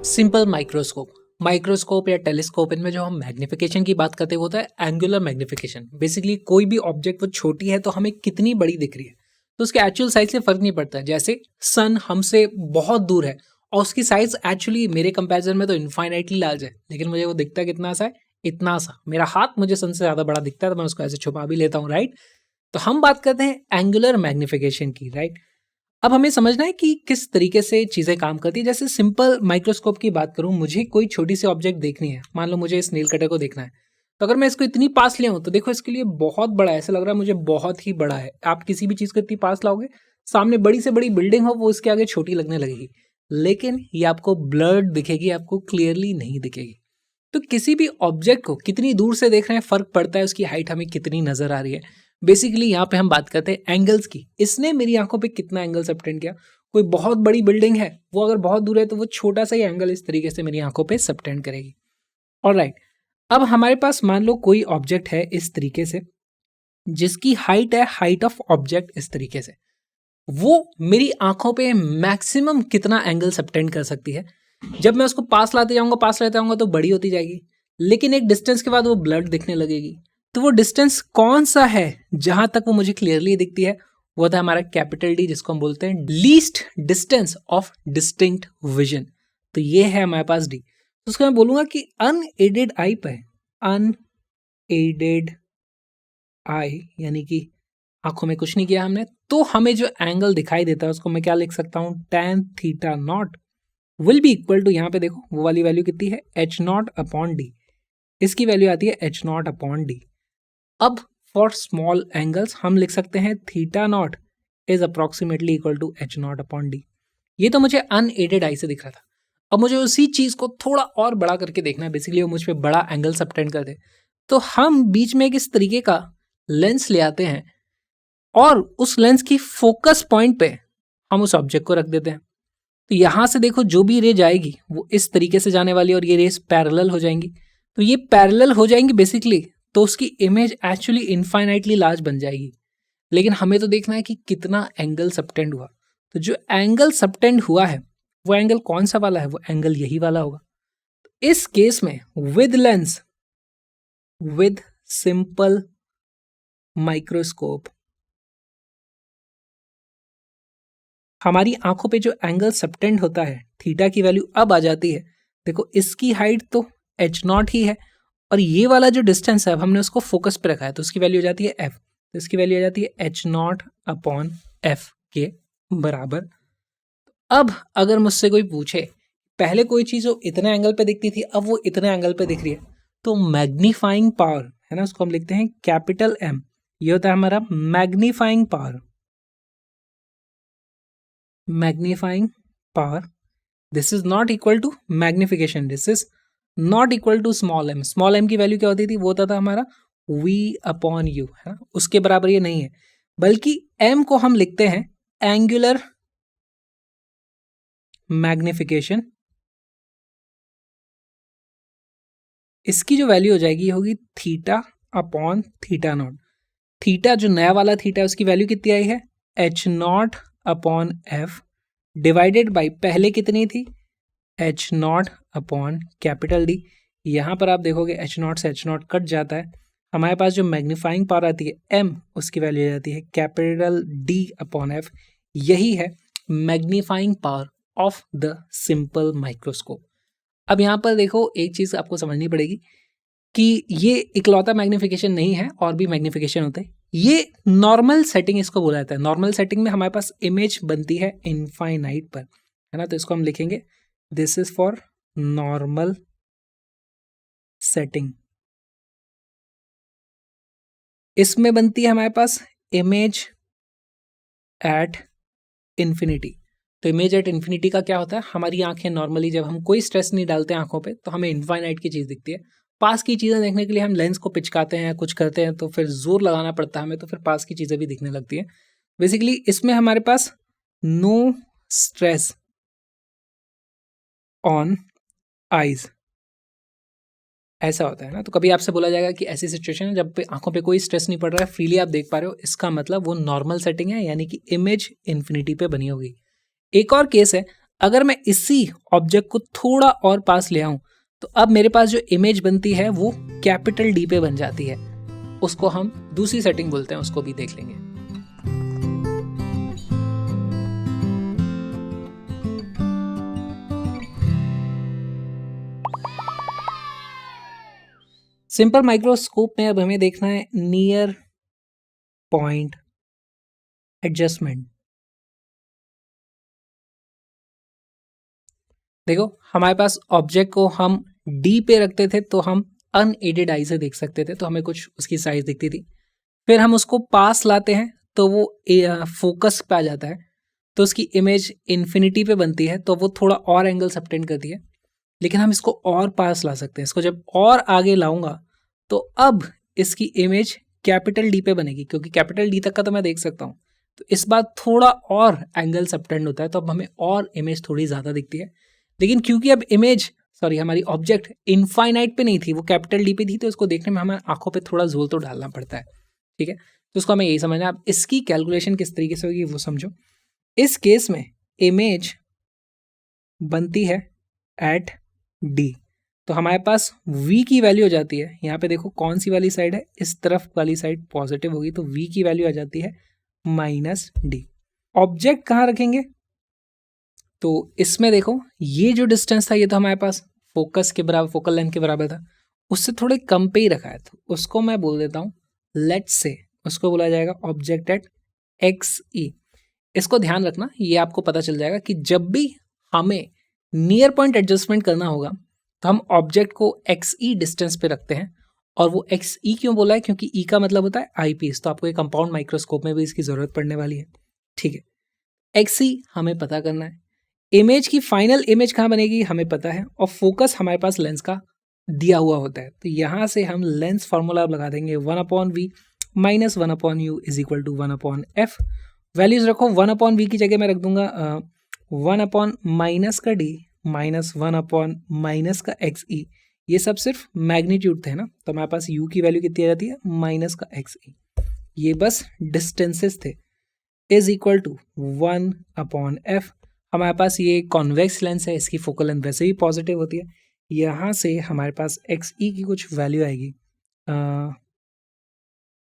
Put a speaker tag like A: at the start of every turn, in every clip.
A: Simple microscope या telescope, इनमें जो हम मैग्निफिकेशन की बात करते हैं वो होता है एंगुलर मैग्निफिकेशन। बेसिकली कोई भी ऑब्जेक्ट वो छोटी है तो हमें कितनी बड़ी दिख रही है तो उसके एक्चुअल साइज से फर्क नहीं पड़ता है। जैसे सन हमसे बहुत दूर है और उसकी साइज एक्चुअली मेरे कंपैरिजन में तो इनफाइनाइटली लार्ज है, लेकिन मुझे वो दिखता है कितना सा है, इतना सा। मेरा हाथ मुझे सन से ज़्यादा बड़ा दिखता है तो मैं उसको ऐसे छुपा भी लेता हूँ, राइट। तो हम बात करते हैं एंगुलर मैग्निफिकेशन की, राइट। अब हमें समझना है कि किस तरीके से चीज़ें काम करती है। जैसे सिंपल माइक्रोस्कोप की बात करूं, मुझे कोई छोटी सी ऑब्जेक्ट देखनी है, मान लो मुझे इस नील कटर को देखना है, तो अगर मैं इसको इतनी पास ले आऊं तो देखो इसके लिए बहुत बड़ा है, ऐसा लग रहा है मुझे बहुत ही बड़ा है। आप किसी भी चीज़ को इतनी पास लाओगे, सामने बड़ी से बड़ी बिल्डिंग हो वो इसके आगे छोटी लगने लगेगी, लेकिन ये आपको ब्लर्ड दिखेगी, आपको क्लियरली नहीं दिखेगी। तो किसी भी ऑब्जेक्ट को कितनी दूर से देख रहे हैं फर्क पड़ता है, उसकी हाइट हमें कितनी नजर आ रही है। बेसिकली यहाँ पे हम बात करते हैं एंगल्स की। इसने मेरी आंखों पे कितना एंगल सबटेंड किया। कोई बहुत बड़ी बिल्डिंग है, वो अगर बहुत दूर है तो वो छोटा सा ही एंगल इस तरीके से मेरी आंखों पे सबटेंड करेगी। ऑलराइट, अब हमारे पास मान लो कोई ऑब्जेक्ट है इस तरीके से, जिसकी हाइट है हाइट ऑफ ऑब्जेक्ट इस तरीके से, वो मेरी आंखों पे मैक्सिमम कितना एंगल सबटेंड कर सकती है। जब मैं उसको पास लाते जाऊंगा तो बड़ी होती जाएगी, लेकिन एक डिस्टेंस के बाद वो ब्लड दिखने लगेगी। तो वो डिस्टेंस कौन सा है जहां तक वो मुझे क्लियरली दिखती है, वो था हमारा कैपिटल डी, जिसको हम बोलते हैं least distance of distinct vision. तो ये है हमारे पास डी। तो उसको मैं बोलूंगा कि अनएडेड आई पे, अनएडेड आई यानी कि आंखों में कुछ नहीं किया हमने, तो हमें जो एंगल दिखाई देता है उसको मैं क्या लिख सकता हूं, tan theta nought will be equal to, यहाँ पे देखो वो वाली वैल्यू कितनी है, एच नॉट अपॉन डी। इसकी वैल्यू आती है एच नॉट अपॉन डी। अब फॉर स्मॉल एंगल्स हम लिख सकते हैं theta nought is approximately equal to H nought upon D. ये तो मुझे अनएडेड आई से दिख रहा था। अब मुझे उसी चीज को थोड़ा और बड़ा करके देखना है, बेसिकली वो मुझ पे बड़ा एंगल सबटेंड कर दे। तो हम बीच में एक इस तरीके का लेंस ले आते हैं और उस लेंस की फोकस पॉइंट पे हम उस ऑब्जेक्ट को रख देते हैं। तो यहां से देखो जो भी रे जाएगी वो इस तरीके से जाने वाली है और ये रेस पैरेलल हो जाएंगी। तो ये पैरेलल हो जाएंगी बेसिकली, तो उसकी इमेज एक्चुअली इनफाइनाइटली लार्ज बन जाएगी। लेकिन हमें तो देखना है कि कितना एंगल सबटेंड हुआ। तो जो एंगल सबटेंड हुआ है वो एंगल कौन सा वाला है, वो एंगल यही वाला होगा। इस केस में with lens, with simple microscope, हमारी आंखों पे जो एंगल सबटेंड होता है, थीटा की वैल्यू अब आ जाती है। देखो इसकी हाइट तो एच नॉट ही है और ये वाला जो डिस्टेंस है अब हमने उसको फोकस पे रखा है, तो उसकी वैल्यू हो जाती है एफ। तो इसकी वैल्यू आ जाती है एच नॉट अपॉन एफ के बराबर। अब अगर मुझसे कोई पूछे पहले कोई चीज़ वो इतने एंगल पे दिखती थी, अब वो इतने एंगल पे दिख रही है, तो मैग्नीफाइंग पावर है ना, उसको हम लिखते हैं कैपिटल एम। ये होता है हमारा magnifying power. Magnifying power, this is not equal to magnification, this is not equal to small M. Small M की वैल्यू क्या होती थी, वो होता था हमारा v अपॉन यू, है ना, उसके बराबर ये नहीं है, बल्कि m को हम लिखते हैं एंगुलर मैग्निफिकेशन। इसकी जो वैल्यू हो जाएगी ये होगी theta upon theta naught. Theta जो नया वाला थीटा है उसकी वैल्यू कितनी आई है, H nought upon F divided by पहले कितनी थी, H nought upon capital D. यहाँ पर आप देखोगे एच नॉट से एच नॉट कट जाता है, हमारे पास जो मैग्नीफाइंग पावर आती है एम, उसकी वैल्यू आ जाती है कैपिटल डी अपॉन एफ। यही है magnifying power of the simple microscope. अब यहाँ पर देखो एक चीज़ आपको समझनी पड़ेगी कि ये इकलौता मैग्निफिकेशन नहीं है, और भी मैग्निफिकेशन होते हैं। ये नॉर्मल सेटिंग इसको बोला जाता है। नॉर्मल सेटिंग में हमारे पास इमेज बनती है इनफाइनाइट पर, है ना, तो इसको हम लिखेंगे this is for normal setting. इसमें बनती है हमारे पास इमेज एट इन्फिनिटी। तो इमेज एट इन्फिनिटी का क्या होता है, हमारी आंखें नॉर्मली जब हम कोई स्ट्रेस नहीं डालते आंखों पे तो हमें इनफाइनाइट की चीज़ दिखती है। पास की चीज़ें देखने के लिए हम लेंस को पिचकाते हैं, कुछ करते हैं, तो फिर जोर लगाना पड़ता है हमें, तो फिर पास की चीज़ें भी दिखने लगती हैं। बेसिकली इसमें हमारे पास नो स्ट्रेस ऑन आइज ऐसा होता है ना। तो कभी आपसे बोला जाएगा कि ऐसी सिचुएशन है जब पे आंखों पे कोई स्ट्रेस नहीं पड़ रहा है, फ्रीली आप देख पा रहे हो, इसका मतलब वो नॉर्मल सेटिंग है, यानी कि इमेज इन्फिनिटी पे बनी होगी। एक और केस है, अगर मैं इसी ऑब्जेक्ट को थोड़ा और पास ले आऊं तो अब मेरे पास जो इमेज बनती है वो कैपिटल डी पे बन जाती है। उसको हम दूसरी सेटिंग बोलते हैं, उसको भी देख लेंगे। सिंपल माइक्रोस्कोप में अब हमें देखना है नियर पॉइंट एडजस्टमेंट। देखो हमारे पास ऑब्जेक्ट को हम डी पे रखते थे तो हम अनएडेड आई से देख सकते थे, तो हमें कुछ उसकी साइज दिखती थी। फिर हम उसको पास लाते हैं तो वो फोकस पे आ जाता है, तो उसकी इमेज इन्फिनिटी पे बनती है, तो वो थोड़ा और एंगल सबटेंड करती है। लेकिन हम इसको और पास ला सकते हैं, इसको जब और आगे लाऊंगा तो अब इसकी इमेज कैपिटल डी पे बनेगी, क्योंकि कैपिटल डी तक का तो मैं देख सकता हूँ। तो इस बार थोड़ा और एंगल सबटेंड होता है, तो अब हमें और इमेज थोड़ी ज़्यादा दिखती है। लेकिन क्योंकि अब हमारी ऑब्जेक्ट इनफाइनाइट पे नहीं थी, वो कैपिटल डी पे थी, तो इसको देखने में हमें आंखों पे थोड़ा जोर तो डालना पड़ता है। ठीक है, तो उसको हमें यही समझना है। अब इसकी कैलकुलेशन किस तरीके से होगी वो समझो। इस केस में इमेज बनती है एट डी, तो हमारे पास v की वैल्यू हो जाती है, यहाँ पे देखो कौन सी वाली साइड है, इस तरफ वाली साइड पॉजिटिव होगी, तो v की वैल्यू आ जाती है -d। ऑब्जेक्ट कहाँ रखेंगे, तो इसमें देखो ये जो डिस्टेंस था ये तो हमारे पास फोकस के बराबर, फोकल लेंथ के बराबर था, उससे थोड़े कम पे ही रखा है, तो उसको मैं बोल देता हूँ लेट्स से, उसको बोला जाएगा ऑब्जेक्ट एट XE। इसको ध्यान रखना, ये आपको पता चल जाएगा कि जब भी हमें नियर पॉइंट एडजस्टमेंट करना होगा तो हम ऑब्जेक्ट को XE डिस्टेंस पे रखते हैं। और वो XE क्यों बोला है, क्योंकि E का मतलब होता है आई पीस, तो आपको एक कंपाउंड माइक्रोस्कोप में भी इसकी जरूरत पड़ने वाली है। ठीक है, XE हमें पता करना है। इमेज की फाइनल इमेज कहाँ बनेगी हमें पता है, और फोकस हमारे पास लेंस का दिया हुआ होता है, तो यहाँ से हम लेंस फार्मूला लगा देंगे 1/v - 1/u = 1/f। वैल्यूज रखो, 1/v की जगह मैं रख दूंगा 1/- का d -1/- का XE। ये सब सिर्फ मैग्नीट्यूड थे ना, तो हमारे पास u की वैल्यू कितनी आ जाती है माइनस का XE। ये बस डिस्टेंसेस थे, = 1/f। हमारे पास ये कॉन्वेक्स लेंस है, इसकी फोकल लेंथ वैसे भी पॉजिटिव होती है। यहाँ से हमारे पास XE की कुछ वैल्यू आएगी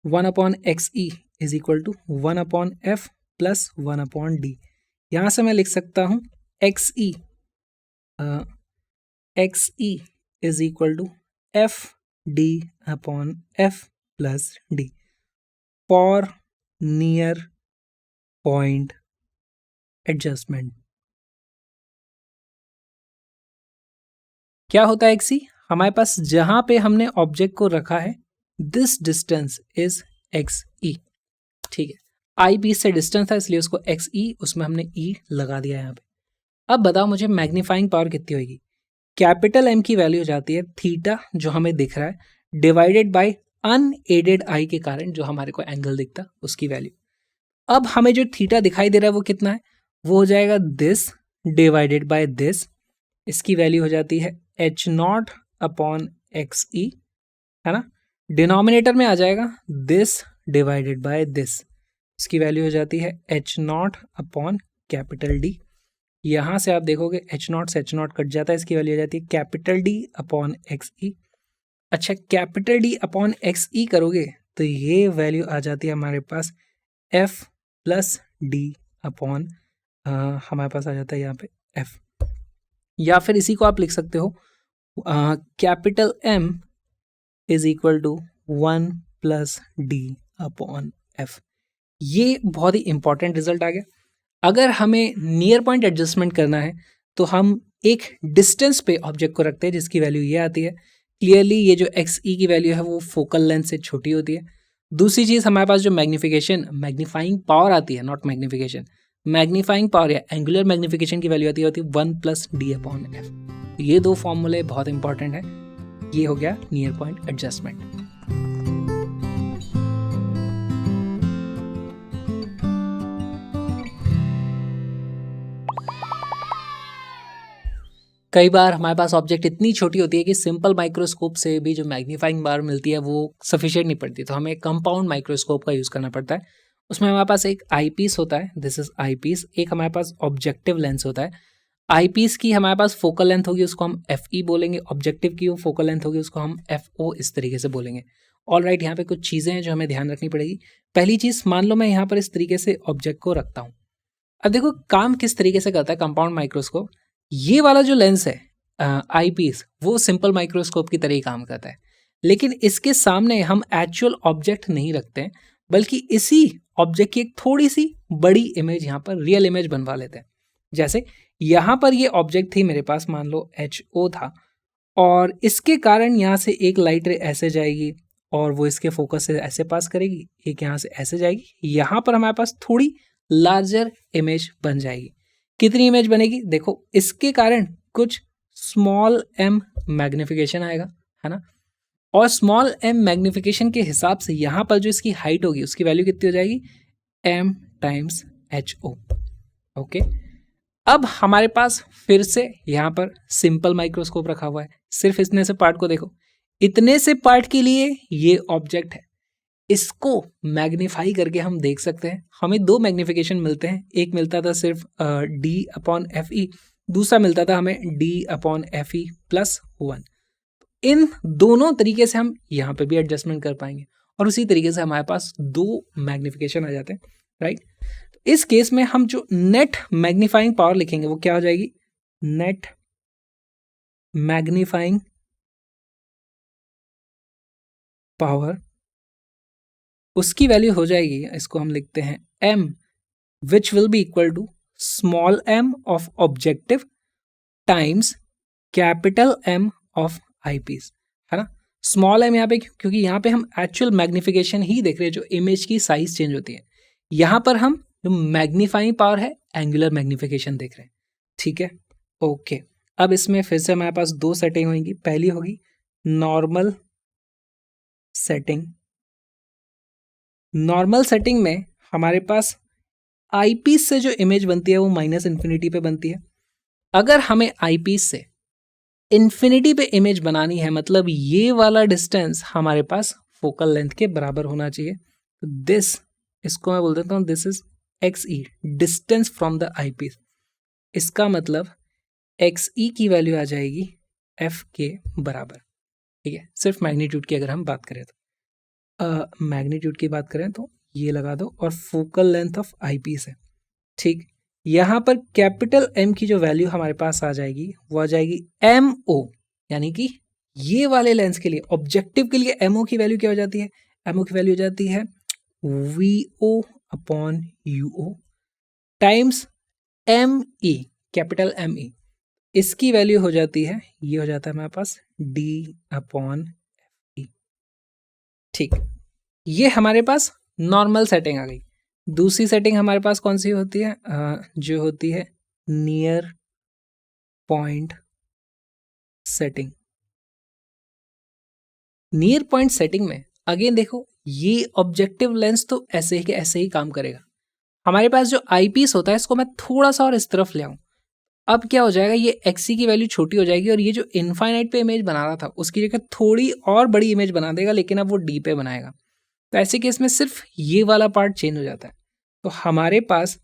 A: 1/XE = 1/f + 1/d। यहाँ से मैं लिख सकता हूँ XE = FD/F + D for near point adjustment. क्या होता है XE, हमारे पास जहां पे हमने ऑब्जेक्ट को रखा है दिस डिस्टेंस इज XE। ठीक है, आई पीस से डिस्टेंस था इसलिए उसको XE, उसमें हमने E लगा दिया यहाँ पे। अब बताओ मुझे मैग्नीफाइंग पावर कितनी होगी। कैपिटल M की वैल्यू हो जाती है थीटा, जो हमें दिख रहा है, डिवाइडेड बाय अनएडेड आई के कारण जो हमारे को एंगल दिखता उसकी वैल्यू। अब हमें जो थीटा दिखाई दे रहा है वो कितना है, वो हो जाएगा दिस डिवाइडेड बाय दिस। इसकी वैल्यू हो जाती है H0/XE, है ना। डिनोमिनेटर में आ जाएगा दिस डिवाइडेड बाय दिस, इसकी वैल्यू हो जाती है H0/D। यहाँ से आप देखोगे H0 से H0 कट जाता है, इसकी वैल्यू हो जाती है D/XE। अच्छा, D/XE करोगे तो ये वैल्यू आ जाती है हमारे पास F + D हमारे पास आ जाता है यहाँ पे F। या फिर इसी को आप लिख सकते हो कैपिटल M = 1 + D/F। ये बहुत ही इंपॉर्टेंट रिजल्ट आ गया। अगर हमें नियर पॉइंट एडजस्टमेंट करना है तो हम एक डिस्टेंस पे ऑब्जेक्ट को रखते हैं जिसकी वैल्यू ये आती है। क्लियरली ये जो XE की वैल्यू है वो फोकल लेंथ से छोटी होती है। दूसरी चीज़, हमारे पास जो मैग्नीफाइंग पावर आती है, नॉट मैग्निफिकेशन, मैग्नीफाइंग पावर या एंगुलर मैग्निफिकेशन की वैल्यू आती है 1 + D/F। ये दो फॉर्मूले बहुत इंपॉर्टेंट है। ये हो गया नियर पॉइंट एडजस्टमेंट। कई बार हमारे पास ऑब्जेक्ट इतनी छोटी होती है कि सिंपल माइक्रोस्कोप से भी जो मैग्नीफाइंग पावर मिलती है वो सफिशिएंट नहीं पड़ती, तो हमें कंपाउंड माइक्रोस्कोप का यूज़ करना पड़ता है। उसमें हमारे पास एक आई पीस होता है, दिस इज आई पीस, एक हमारे पास ऑब्जेक्टिव लेंस होता है। आई पीस की हमारे पास फोकल लेंथ होगी, उसको हम एफ ई बोलेंगे, ऑब्जेक्टिव की वो फोकल लेंथ होगी, उसको हम एफ ओ इस तरीके से बोलेंगे। ऑल राइट, यहाँ पे कुछ चीज़ें हैं जो हमें ध्यान रखनी पड़ेगी। पहली चीज़, मान लो मैं यहाँ पर इस तरीके से ऑब्जेक्ट को रखता हूँ। अब देखो काम किस तरीके से करता है कंपाउंड माइक्रोस्कोप। ये वाला जो लेंस है आई पीस, वो सिंपल माइक्रोस्कोप की तरह ही काम करता है, लेकिन इसके सामने हम एक्चुअल ऑब्जेक्ट नहीं रखते हैं, बल्कि इसी ऑब्जेक्ट की एक थोड़ी सी बड़ी इमेज यहाँ पर रियल इमेज बनवा लेते हैं। जैसे यहाँ पर ये ऑब्जेक्ट थी मेरे पास, मान लो HO था, और इसके कारण यहाँ से एक लाइट रे ऐसे जाएगी और वो इसके फोकस से ऐसे पास करेगी, एक यहाँ से ऐसे जाएगी, यहाँ पर हमारे पास थोड़ी लार्जर इमेज बन जाएगी। कितनी इमेज बनेगी, देखो इसके कारण कुछ स्मॉल m मैग्निफिकेशन आएगा, है ना, और स्मॉल m मैग्निफिकेशन के हिसाब से यहाँ पर जो इसकी हाइट होगी उसकी वैल्यू कितनी हो जाएगी, m टाइम्स HO। ओके, अब हमारे पास फिर से यहाँ पर सिंपल माइक्रोस्कोप रखा हुआ है, सिर्फ इतने से पार्ट को देखो, इतने से पार्ट के लिए ये ऑब्जेक्ट है, इसको मैग्नीफाई करके हम देख सकते हैं। हमें दो मैग्निफिकेशन मिलते हैं, एक मिलता था सिर्फ D/FE, दूसरा मिलता था हमें D/FE प्लस 1। इन दोनों तरीके से हम यहाँ पे भी एडजस्टमेंट कर पाएंगे और उसी तरीके से हमारे पास दो मैग्निफिकेशन आ जाते हैं, राइट। इस केस में हम जो नेट मैग्नीफाइंग पावर लिखेंगे वो क्या हो जाएगी, नेट मैग्नीफाइंग पावर, उसकी वैल्यू हो जाएगी, इसको हम लिखते हैं m, which will be equal to small m of objective times capital M of eyepiece, है ना। स्मॉल m यहाँ पे क्योंकि यहाँ पे हम एक्चुअल मैग्निफिकेशन ही देख रहे हैं, जो इमेज की साइज चेंज होती है। यहाँ पर हम जो मैग्नीफाइंग पावर है एंगुलर मैग्निफिकेशन देख रहे हैं, ठीक है। ओके, अब इसमें फिर से हमारे पास दो सेटिंग होंगी। पहली होगी नॉर्मल सेटिंग। नॉर्मल सेटिंग में हमारे पास आईपीस से जो इमेज बनती है वो -इन्फिनिटी पे बनती है। अगर हमें आईपीस से इन्फिनिटी पे इमेज बनानी है, मतलब ये वाला डिस्टेंस हमारे पास फोकल लेंथ के बराबर होना चाहिए। तो दिस, इसको मैं बोल देता हूँ this is XE, distance from the eyepiece. इसका मतलब XE की वैल्यू आ जाएगी F के बराबर, ठीक है। सिर्फ मैग्नीट्यूड की अगर हम बात करें तो मैग्नीट्यूड की बात करें तो ये लगा दो, और फोकल लेंथ ऑफ आईपीस है, ठीक। यहाँ पर कैपिटल M की जो वैल्यू हमारे पास आ जाएगी वो आ जाएगी MO, यानी कि ये वाले लेंस के लिए, ऑब्जेक्टिव के लिए MO की वैल्यू क्या हो जाती है, MO की वैल्यू हो जाती है VO/UO times ME, capital ME, इसकी वैल्यू हो जाती है, ये हो जाता है हमारे पास D/FE, ठीक। ये हमारे पास नॉर्मल सेटिंग आ गई। दूसरी सेटिंग हमारे पास कौन सी होती है, जो होती है near point setting. Near point setting में अगेन देखो, ये ऑब्जेक्टिव लेंस तो ऐसे ही के ऐसे ही काम करेगा। हमारे पास जो आईपीस होता है इसको मैं थोड़ा सा और इस तरफ ले आऊं, अब क्या हो जाएगा, ये XC की वैल्यू छोटी हो जाएगी और ये जो इनफाइनाइट पे इमेज बना रहा था उसकी जगह थोड़ी और बड़ी इमेज बना देगा, लेकिन अब वो D पे बनाएगा। तो ऐसे केस में सिर्फ ये वाला पार्ट चेंज हो जाता है। तो हमारे पास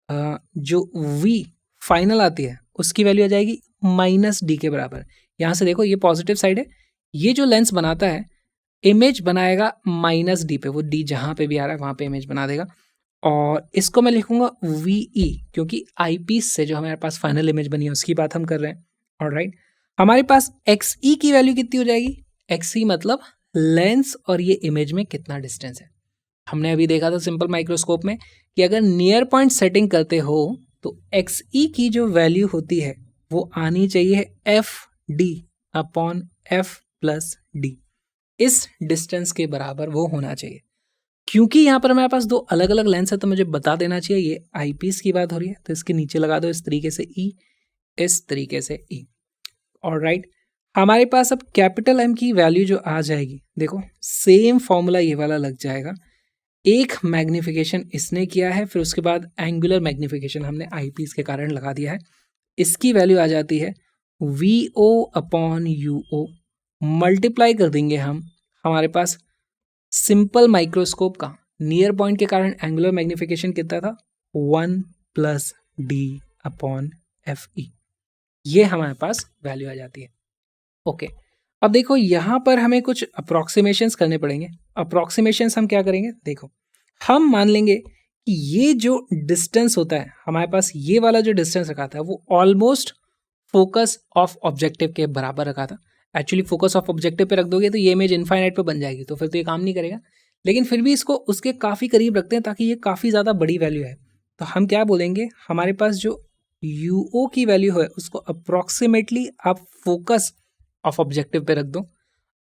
A: जो V फाइनल आती है उसकी वैल्यू आ जाएगी -D के बराबर। यहाँ से देखो ये पॉजिटिव साइड है, ये जो लेंस बनाता है इमेज बनाएगा -D पे, वो D जहाँ पे भी आ रहा है वहाँ पे इमेज बना देगा, और इसको मैं लिखूंगा VE, क्योंकि आईपीस से जो हमारे पास फाइनल इमेज बनी है उसकी बात हम कर रहे हैं। ऑलराइट, हमारे पास XE की वैल्यू कितनी हो जाएगी, XE मतलब लेंस और ये इमेज में कितना डिस्टेंस है। हमने अभी देखा था सिंपल माइक्रोस्कोप में कि अगर नियर पॉइंट सेटिंग करते हो तो XE की जो वैल्यू होती है वो आनी चाहिए FD/F+D, इस डिस्टेंस के बराबर वो होना चाहिए। क्योंकि यहाँ पर हमारे पास दो अलग अलग लेंस है तो मुझे बता देना चाहिए ये आईपीस की बात हो रही है, तो इसके नीचे लगा दो इस तरीके से E, इस तरीके से E। ऑलराइट, हमारे पास अब कैपिटल M की वैल्यू जो आ जाएगी, देखो सेम फॉर्मूला ये वाला लग जाएगा। एक मैग्निफिकेशन इसने किया है, फिर उसके बाद एंगुलर मैग्निफिकेशन हमने आईपीस के कारण लगा दिया है, इसकी वैल्यू आ जाती है VO/UO, मल्टीप्लाई कर देंगे हम हमारे पास सिंपल माइक्रोस्कोप का नियर पॉइंट के कारण एंगुलर मैग्निफिकेशन कितना था 1 + d/fe, ये हमारे पास वैल्यू आ जाती है। ओके, अब देखो यहाँ पर हमें कुछ अप्रॉक्सीमेशंस करने पड़ेंगे। अप्रॉक्सीमेशंस हम क्या करेंगे, देखो हम मान लेंगे कि ये जो डिस्टेंस होता है हमारे पास, ये वाला जो डिस्टेंस रखा था वो ऑलमोस्ट फोकस ऑफ ऑब्जेक्टिव के बराबर रखा था। एक्चुअली फोकस ऑफ ऑब्जेक्टिव पे रख दोगे तो ये इमेज इनफाइनाइट पे बन जाएगी, तो फिर तो ये काम नहीं करेगा, लेकिन फिर भी इसको उसके काफ़ी करीब रखते हैं ताकि ये काफ़ी ज़्यादा बड़ी वैल्यू है। तो हम क्या बोलेंगे, हमारे पास जो UO की वैल्यू है उसको अप्रॉक्सीमेटली आप फोकस ऑफ ऑब्जेक्टिव पे रख दो।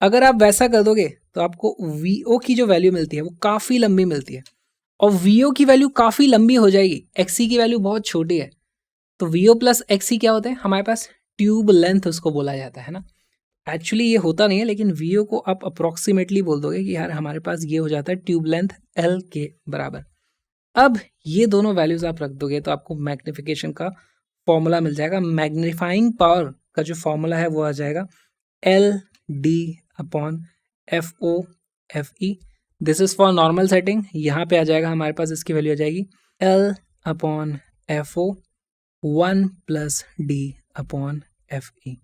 A: अगर आप वैसा कर दोगे तो आपको VO की जो वैल्यू मिलती है वो काफ़ी लंबी मिलती है, और VO की वैल्यू काफ़ी लंबी हो जाएगी, XC की वैल्यू बहुत छोटी है। तो VO + XC क्या होता है, हमारे पास ट्यूब लेंथ उसको बोला जाता है ना। एक्चुअली ये होता नहीं है, लेकिन VO को आप अप्रॉक्सीमेटली बोल दोगे कि यार हमारे पास ये हो जाता है ट्यूब लेंथ L के बराबर। अब ये दोनों वैल्यूज आप रख दोगे तो आपको मैग्निफिकेशन का फॉर्मूला मिल जाएगा। मैग्नीफाइंग पावर का जो फॉर्मूला है वो आ जाएगा LD/FO/FE। This is for normal setting. यहाँ पे आ जाएगा हमारे पास, इसकी वैल्यू आ जाएगी L/FO 1 + d/FE।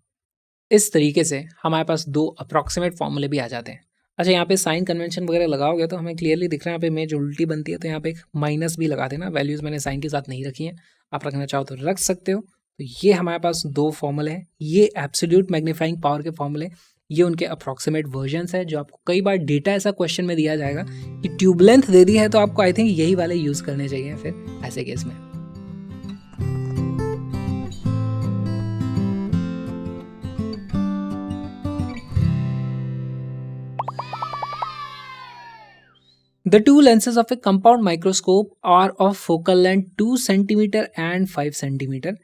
A: इस तरीके से हमारे पास दो अप्रॉक्सीमेट फॉर्मूले भी आ जाते हैं। अच्छा, यहाँ पे साइन कन्वेंशन वगैरह लगाओगे तो हमें क्लियरली दिख रहा है यहाँ पे इमेज उल्टी बनती है, तो यहाँ पे एक माइनस भी लगा देना। वैल्यूज़ मैंने साइन के साथ नहीं रखी हैं, आप रखना चाहो तो रख सकते हो। तो ये हमारे पास दो फॉर्मूले हैं, ये एब्सोल्यूट मैग्नीफाइंग पावर के फॉर्मूले, ये उनके अप्रॉक्सीमेट वर्जन्स है, जो आपको कई बार डेटा ऐसा क्वेश्चन में दिया जाएगा कि ट्यूब लेंथ दे दी है तो आपको आई थिंक यही वाले यूज़ करने चाहिए फिर ऐसे केस में। The two lenses of a compound microscope are of focal length 2 cm and 5 cm.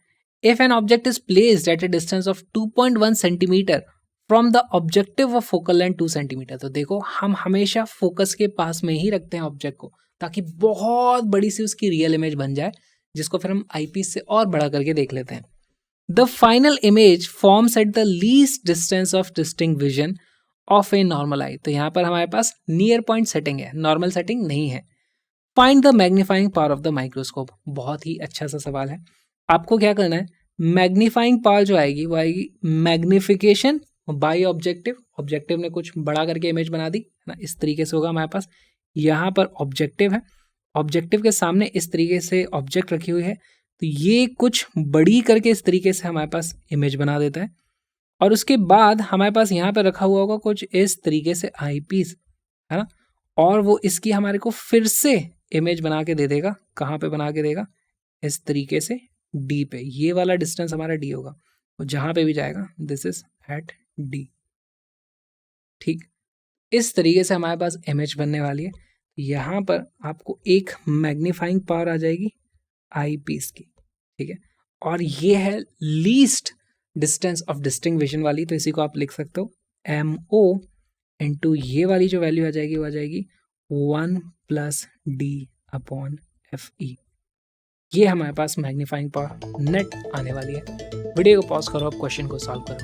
A: If an object is placed at a distance of 2.1 cm from the objective of focal length 2 cm, तो देखो हम हमेशा focus के पास में ही रखते हैं object को, ताकि बहुत बड़ी सी उसकी रियल इमेज बन जाए, जिसको फिर हम आईपीस से और बड़ा करके देख लेते हैं। The final image forms at the least distance of distinct vision of a normal eye. तो यहाँ पर हमारे पास नियर पॉइंट सेटिंग है, नॉर्मल सेटिंग नहीं है। Find the magnifying power of the microscope. बहुत ही अच्छा सा सवाल है। आपको क्या करना है, मैग्नीफाइंग पावर जो आएगी वो आएगी मैग्निफिकेशन बाय ऑब्जेक्टिव। ऑब्जेक्टिव ने कुछ बड़ा करके इमेज बना दी ना, इस तरीके से होगा हमारे पास। यहाँ पर ऑब्जेक्टिव है, ऑब्जेक्टिव के सामने इस तरीके से ऑब्जेक्ट रखी हुई है, तो ये कुछ बड़ी करके इस तरीके से हमारे पास इमेज बना देता है। और उसके बाद हमारे पास यहाँ पे रखा हुआ होगा कुछ इस तरीके से आईपीस, है ना, और वो इसकी हमारे को फिर से इमेज बना के दे देगा। कहाँ पे बना के देगा, इस तरीके से डी पे। ये वाला डिस्टेंस हमारा डी होगा, और जहाँ पे भी जाएगा दिस इज एट डी। ठीक, इस तरीके से हमारे पास इमेज बनने वाली है। यहाँ पर आपको एक मैग्नीफाइंग पावर आ जाएगी आईपीस की, ठीक है, और ये है least distance of distinct vision वाली। तो इसी को आप लिख सकते हो MO इंटू ये वाली जो वैल्यू आ जाएगी वो आ जाएगी 1 + d/FE। ये हमारे पास मैग्नीफाइंग पावर नेट आने वाली है। वीडियो को पॉज करो, अब क्वेश्चन को सॉल्व करो।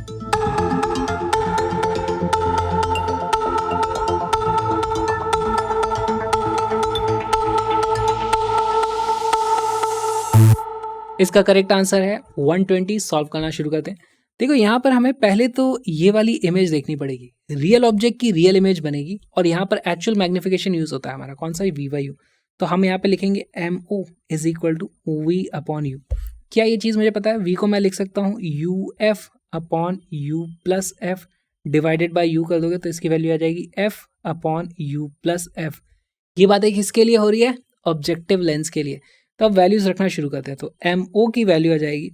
A: इसका करेक्ट आंसर है 120। सॉल्व करना शुरू करते हैं। देखो यहाँ पर हमें पहले तो ये वाली इमेज देखनी पड़ेगी, रियल ऑब्जेक्ट की रियल इमेज बनेगी, और यहाँ पर एक्चुअल मैग्निफिकेशन यूज होता है हमारा, कौन सा, V/U। तो हम यहाँ पे लिखेंगे MO = V/U। क्या ये चीज़ मुझे पता है, V को मैं लिख सकता हूँ UF/U + F divided by U कर दोगे तो इसकी वैल्यू आ जाएगी F/U + F। ये बात एक किसके लिए हो रही है, ऑब्जेक्टिव लेंस के लिए। तो अब वैल्यूज रखना शुरू करते हैं। तो MO की वैल्यू आ जाएगी,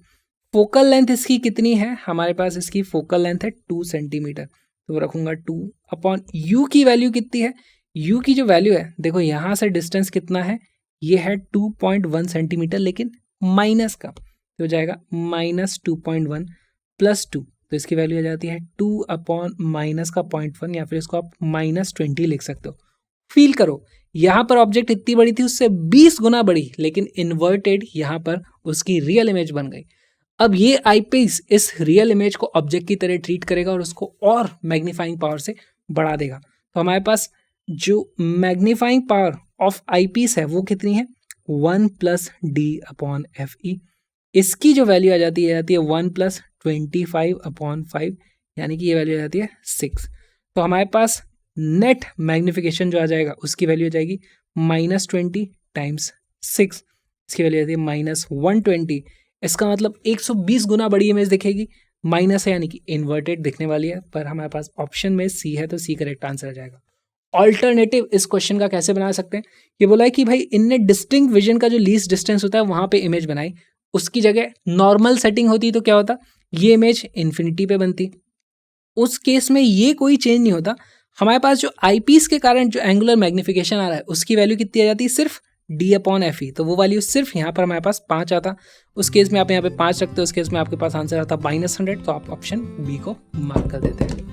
A: फोकल लेंथ इसकी कितनी है, हमारे पास इसकी फोकल लेंथ है 2 सेंटीमीटर, तो रखूंगा 2/U की वैल्यू कितनी है, U की जो वैल्यू है, देखो यहाँ से डिस्टेंस कितना है, ये है 2.1 सेंटीमीटर, लेकिन माइनस का, तो हो जाएगा -2.1 + 2, तो इसकी वैल्यू आ जाती है 2/-0.1, या फिर इसको आप -20 लिख सकते हो। फील करो, यहाँ पर ऑब्जेक्ट इतनी बड़ी थी, उससे 20 गुना बड़ी, लेकिन इन्वर्टेड यहाँ पर उसकी रियल इमेज बन गई। अब ये आईपीस इस रियल इमेज को ऑब्जेक्ट की तरह ट्रीट करेगा और उसको और मैग्नीफाइंग पावर से बढ़ा देगा। तो हमारे पास जो magnifying power of eyepiece है वो कितनी है 1 plus D upon F E. इसकी जो वैल्यू आ जाती है 1 प्लस 25 अपॉन 5, यानी कि ये वैल्यू आ जाती है 6। तो हमारे पास नेट मैग्निफिकेशन जो आ जाएगा उसकी वैल्यू आ जाएगी -20 टाइम्स 6, इसकी वैल्यू आती है -120। इसका मतलब 120 गुना बड़ी इमेज दिखेगी, माइनस है यानी कि इन्वर्टेड दिखने वाली है, पर हमारे पास ऑप्शन में सी है तो सी करेक्ट आंसर आ जाएगा। ऑल्टरनेटिव इस क्वेश्चन का कैसे बना सकते हैं, ये बोला है कि भाई इनने डिस्टिंक्ट विजन का जो लीस्ट डिस्टेंस होता है वहां पे इमेज बनाई, उसकी जगह नॉर्मल सेटिंग होती तो क्या होता, ये इमेज इन्फिनिटी पे बनती। उस केस में ये कोई चेंज नहीं होता, हमारे पास जो आईपीस के कारण जो एंगुलर मैग्निफिकेशन आ रहा है उसकी वैल्यू कितनी आ जाती है सिर्फ डी अपॉन एफ ई। तो वो वैल्यू सिर्फ यहाँ पर हमारे पास 5 आता, उस केस में आप यहाँ पे 5 रखते हो, उस केस में आपके पास आंसर आता -100। तो आप ऑप्शन बी को मार्क कर देते हैं।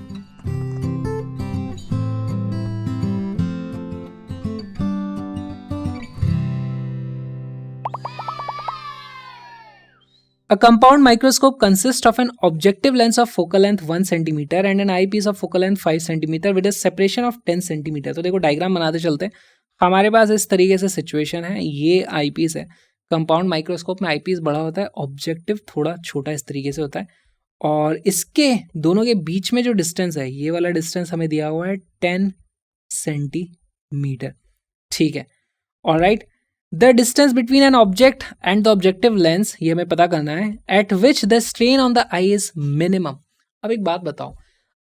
A: A compound microscope consists of an objective lens of focal length 1 cm and an eyepiece of focal length 5 cm with a separation of 10 cm। तो देखो डायग्राम बनाते चलते हैं। हमारे पास इस तरीके से सिचुएशन है, ये आईपीस है। कंपाउंड माइक्रोस्कोप में आईपीस बड़ा होता है, ऑब्जेक्टिव थोड़ा छोटा इस तरीके से होता है, और इसके दोनों के बीच में जो डिस्टेंस है, ये वाला डिस्टेंस हमें दिया हुआ है 10 सेंटीमीटर। ठीक है, alright. The distance between an object and the objective lens, ये हमें पता करना है, eight which the strain on the I is minimum. अब एक बात बताओ,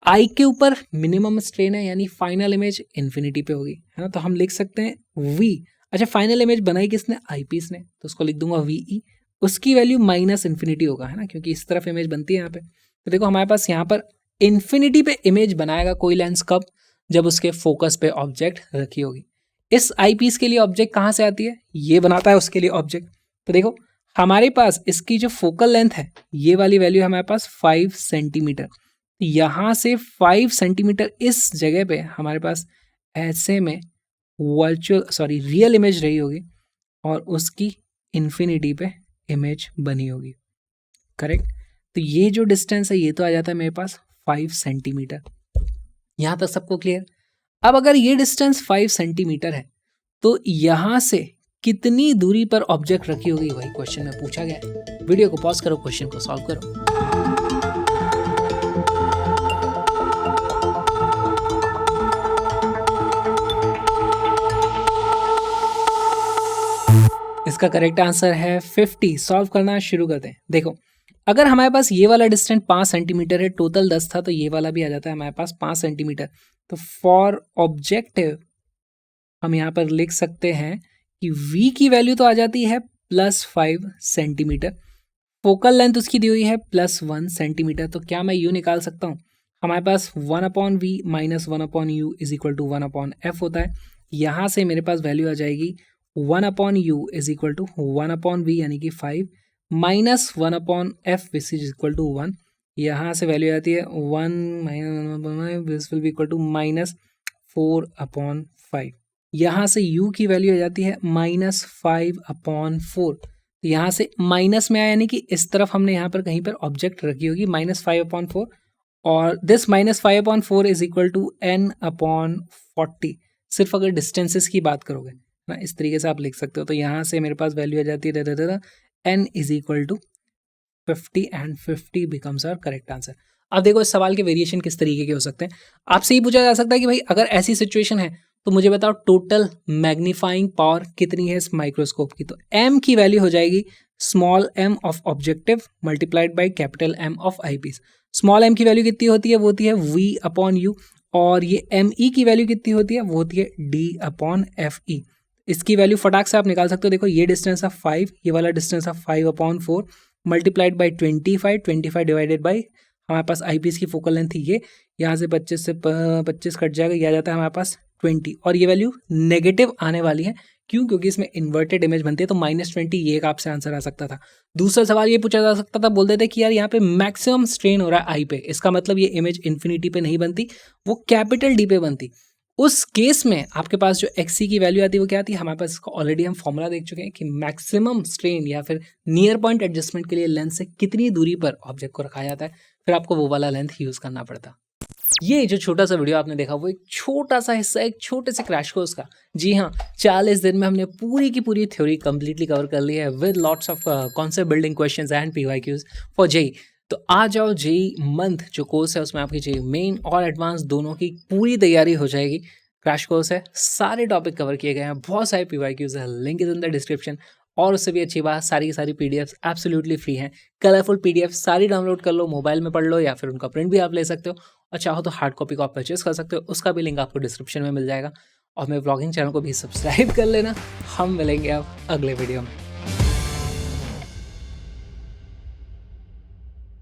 A: आई के ऊपर मिनिमम स्ट्रेन है यानी फाइनल इमेज इन्फिनिटी पे होगी, है ना। तो हम लिख सकते हैं वी। अच्छा, फाइनल इमेज बनाई किसने, आई पीस ने, तो उसको लिख दूंगा वी ई। उसकी वैल्यू -इन्फिनिटी होगा, है ना, क्योंकि इस तरफ इमेज बनती है यहाँ पे। तो देखो हमारे पास यहाँ पर इन्फिनिटी पे इमेज बनाएगा कोई लेंस कब, जब उसके फोकस पे ऑब्जेक्ट रखी होगी। इस आई पीस के लिए ऑब्जेक्ट कहाँ से आती है, ये बनाता है उसके लिए ऑब्जेक्ट। तो देखो हमारे पास इसकी जो फोकल लेंथ है, ये वाली वैल्यू है हमारे पास 5 सेंटीमीटर। यहाँ से 5 सेंटीमीटर इस जगह पे हमारे पास ऐसे में रियल इमेज रही होगी, और उसकी इन्फिनिटी पे इमेज बनी होगी, करेक्ट। तो ये जो डिस्टेंस है ये तो आ जाता है मेरे पास 5 सेंटीमीटर। यहाँ तक सबको क्लियर। अब अगर ये डिस्टेंस 5 सेंटीमीटर है तो यहाँ से कितनी दूरी पर ऑब्जेक्ट रखी होगी, वही क्वेश्चन में पूछा गया है। वीडियो को पॉज करो, क्वेश्चन को सॉल्व करो। इसका करेक्ट आंसर है 50। सॉल्व करना शुरू करते हैं। देखो अगर हमारे पास ये वाला डिस्टेंस 5 सेंटीमीटर है, टोटल 10 था, तो ये वाला भी आ जाता है हमारे पास 5 सेंटीमीटर। तो फॉर ऑब्जेक्टिव हम यहाँ पर लिख सकते हैं कि v की वैल्यू तो आ जाती है +5 सेंटीमीटर, फोकल लेंथ उसकी दी हुई है +1 सेंटीमीटर। तो क्या मैं u निकाल सकता हूँ, हमारे पास 1/v - 1/u is equal to 1/f होता है। यहाँ से मेरे पास वैल्यू आ जाएगी 1/u is equal to 1/v यानी कि 5 minus 1/f which is equal to 1। यहाँ से वैल्यू आती है 1 this will be equal to -4/5। यहाँ से u की वैल्यू आ जाती है -5/4। तो यहाँ से माइनस में आया, यानी कि इस तरफ हमने यहाँ पर कहीं पर ऑब्जेक्ट रखी होगी -5/4, और this -5/4 is equal to n/40। सिर्फ अगर डिस्टेंसेस की बात करोगे ना, इस तरीके से आप लिख सकते हो। तो यहाँ से मेरे पास वैल्यू आ जाती है n is equal to 50 and 50 becomes our correct answer. अब देखो इस सवाल के वेरिएशन किस तरीके के हो सकते हैं। आपसे ही पूछा जा सकता है कि भाई अगर ऐसी सिचुएशन है तो मुझे बताओ टोटल मैग्नीफाइंग पावर कितनी है इस माइक्रोस्कोप की। तो m की वैल्यू हो जाएगी small m of objective multiplied by capital M of eyepiece. Small m की वैल्यू कितनी होती है, वो होती है v/u, और ये me की वैल्यू कितनी होती है, वो होती है d/fe। इसकी वैल्यू फटाक से आप निकाल सकते हो। देखो ये डिस्टेंस है 5, ये वाला डिस्टेंस है 5/4 मल्टीप्लाइड बाई 25 डिवाइडेड बाई हमारे पास आईपीस की फोकल लेंथ थी ये, यहाँ से 25 कट जाएगा, ये आ जाता है हमारे पास 20, और ये वैल्यू नेगेटिव आने वाली है। क्यों, क्योंकि इसमें इन्वर्टेड इमेज बनती है। तो -20 ये एक आपसे आंसर आ सकता था। दूसरा सवाल ये पूछा जा सकता था, बोल देते कि यार यहाँ पे मैक्सिमम स्ट्रेन हो रहा है आई पे, इसका मतलब ये इमेज इन्फिनिटी पे नहीं बनती, वो कैपिटल डी पे बनती। उस केस में आपके पास जो XC की वैल्यू आती है वो क्या आती है, हमारे पास इसका ऑलरेडी हम फॉर्मूला देख चुके हैं कि मैक्सिमम स्ट्रेन या फिर नियर पॉइंट एडजस्टमेंट के लिए लेंस से कितनी दूरी पर ऑब्जेक्ट को रखा जाता है, फिर आपको वो वाला लेंथ यूज करना पड़ता। ये जो छोटा सा वीडियो आपने देखा वो एक छोटा सा हिस्सा एक छोटे से क्रैश कोर्स का। जी हाँ, 40 दिन में हमने पूरी की पूरी थ्योरी कंप्लीटली कवर कर ली है with lots of concept building questions and PYQs for JEE. तो आ जाओ, जेई मंथ जो कोर्स है उसमें आपकी जेई मेन और एडवांस दोनों की पूरी तैयारी हो जाएगी। क्रैश कोर्स है, सारे टॉपिक कवर किए गए हैं, बहुत सारे पीवाईक्यूज है, link is in the description. और उससे भी अच्छी बात, सारी की सारी पीडीएफ एब्सोल्युटली फ्री हैं। कलरफुल पीडीएफ सारी डाउनलोड कर लो, मोबाइल में पढ़ लो या फिर उनका प्रिंट भी आप ले सकते हो, और चाहो तो हार्ड कॉपी को आप परचेस कर सकते हो, उसका भी लिंक आपको डिस्क्रिप्शन में मिल जाएगा। और मेरे व्लॉगिंग चैनल को भी सब्सक्राइब कर लेना। हम मिलेंगे अब अगले वीडियो में।